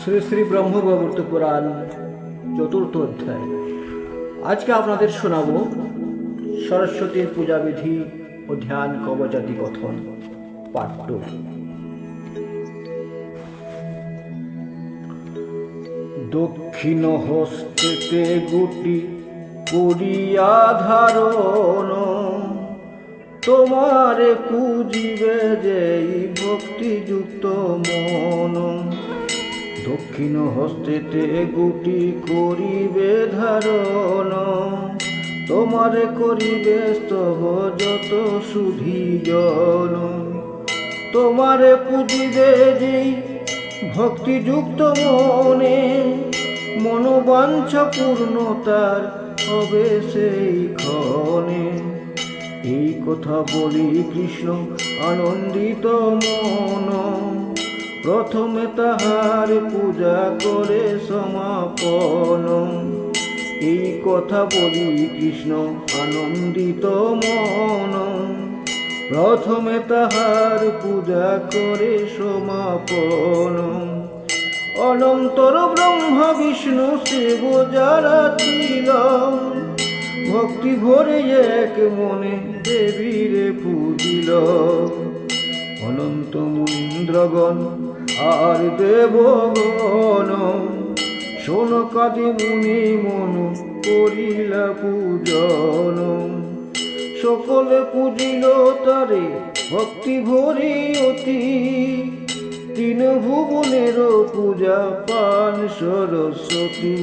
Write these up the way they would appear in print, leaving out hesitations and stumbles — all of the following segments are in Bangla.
শ্রী শ্রী ব্রহ্মবৈবর্ত পুরাণ চতুর্থ অধ্যায়। আজকে আপনাদের শোনাব সরস্বতীর পূজাবিধি ও ধ্যান কবচাদি কথন পার্ট 2। দক্ষিণ হস্তেতে গুটি করিয়া ধারণ, তোমারে পূজিবে যেই ভক্তিযুক্ত মন। দক্ষিণ হস্তেতে গুটি করিবে ধারণ, তোমারে করিবে স্তব যত সুধীজন। তোমারে পূজিবে যেই ভক্তিযুক্ত মনে, মনোবাঞ্ছা পূর্ণতার হবে সেই ক্ষণে। এই কথা বলি কৃষ্ণ আনন্দিত মন, প্রথমে তাহার পূজা করে সমাপন। এই কথা বলি কৃষ্ণ আনন্দিত মন, প্রথমে তাহার পূজা করে সমাপন। অনন্তর ব্রহ্মা বিষ্ণু শিব যারা ছিল, ভক্তি ভরে এক মনে দেবীরে পূজিল। অনন্ত মুনীন্দ্রগণ আর দেবগণ, শৌনকাদি মুনি মনু করিলা পূজন। সকলে পূজিল তারে ভক্তি ভরে অতি, তিন ভুবনের পূজা পান সরস্বতী।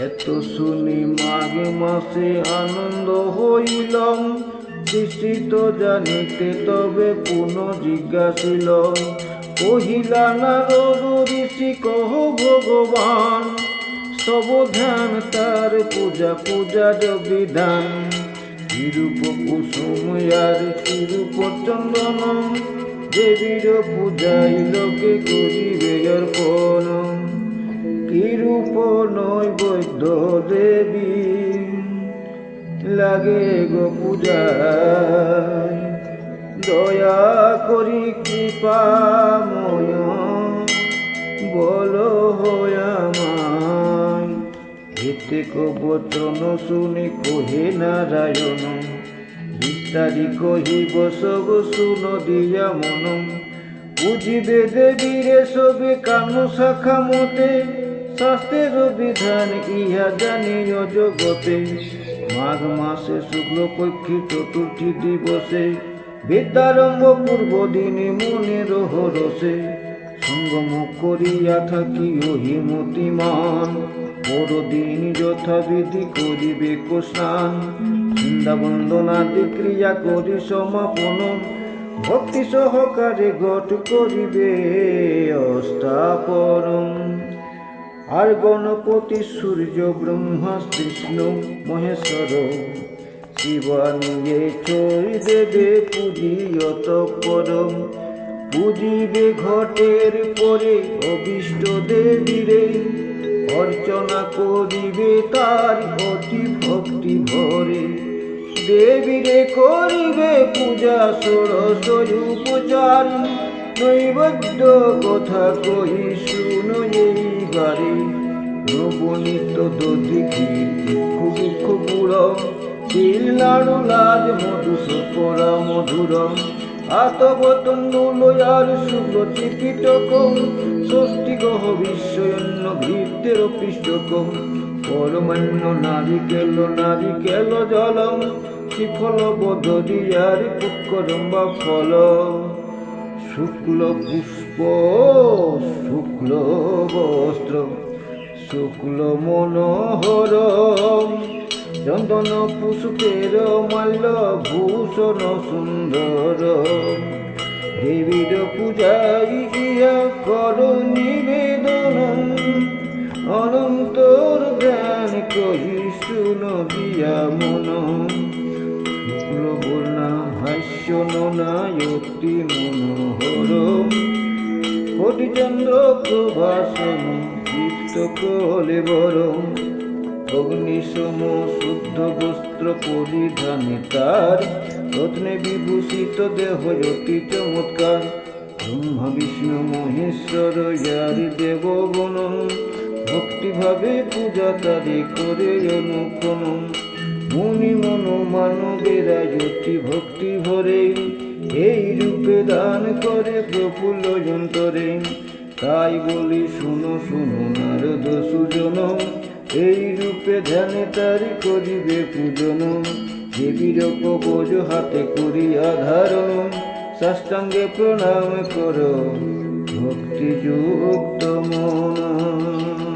এত শুনি মাঘ মাসে আনন্দ হইলাম, বিস্মৃত জানিতে তবে পুনঃ জিজ্ঞাসিল। কহিলা নারদ ঋষি কহ ভগবান, স্তব ধ্যান তার পূজা পূজার বিধান। কিরূপ কুসুম আর কিরূপ চন্দন, দেবীর পূজাই লোকে করিবে অর্পণ। কিরূপ নৈবেদ্য দেবী লাগে গো পূজায়, দয়া করি কৃপাময় বলো আমায়। এতে বচন শুনে কহে নারায়ণ, বিস্তারি কহিব সব শুন দিয়া মন। বুঝিবে দেবীরে সবে কান শাখা মতে, শাস্ত্রের বিধান ইহা জানিও জগতে। মাঘ মাসে শুক্ল পক্ষে চতুর্থী দিবসে, বিদ্যারম্ভ পূর্ব দিনে মনের হরসে। সঙ্গম করিয়া থাকি অহিমতিমান, পরদিন যথাবিধি করিবে স্নান। বৃন্দাবন্দনাদি ক্রিয়া করি সমাপন, ভক্তি সহকারে ঘট করিবে অস্থাপন। আর গণপতি সূর্য ব্রহ্মা কৃষ্ণ মহেশ্বর, শিবা নিয়ে ছয় দেবে পূজিয়ত পরম। পূজিবে ঘটের পরে অবিষ্ট দেবীরে, অর্চনা করিবে তার অতি ভক্তি ভরে। দেবীরে করিবে পূজা ষোড়শোপচার, নৈবেদ্য কথা কহি শুনো এইবারে। নবনীত দধি ক্ষীর দুঃখ গুড়, তিল নাড়ু লাজ মধু সপরা মধুর। আতবতন্ডুল আর শুক্ল চিকিটক, ষষ্ঠী গহ বিশ্বন্ন ঘৃতের পৃষ্ঠক। পরমান্য নারিকেল জলম, শ্রীফল বদরিয়ার পুষ্করম্বা ফল। শুক্ল পুষ্প শুক্ল বস্ত্র, শুক্ল মনোহর। চন্দন পুষ্পের মাল্য ভূষণ সুন্দর, দেবীর পূজাই ইয়া কর নিবেদন। অনন্তর জ্ঞান কহি শুন দিয়া মন, শুক্ল বর্ণা ভাষ্য ননায়তি মনোহর। কোটিচন্দ্র প্রভাসন দীপ্ত কলে বরং, অগ্নিসম শুদ্ধ বস্ত্র পরিধানে তার, রত্নে বিভূষিত দেহ অতি চমৎকার। ব্রহ্মা বিষ্ণু মহেশ্বর যারি দেবগণ, ভক্তিভাবে পূজা তারি করে অনুক্ষণ। মুনি মন মানবেরা জ্যোতি ভক্তি ভরে, এই রূপে দান করে প্রফুল্ল যন্তরে। তাই বলি শুনো শুনো নারদ সুজন, এই রূপে ধ্যানে তারি করিবে পূজন। দেবীর কবচ হাতে করিয়া ধারণ, সাষ্টাঙ্গে প্রণাম কর ভক্তিযুক্ত মন।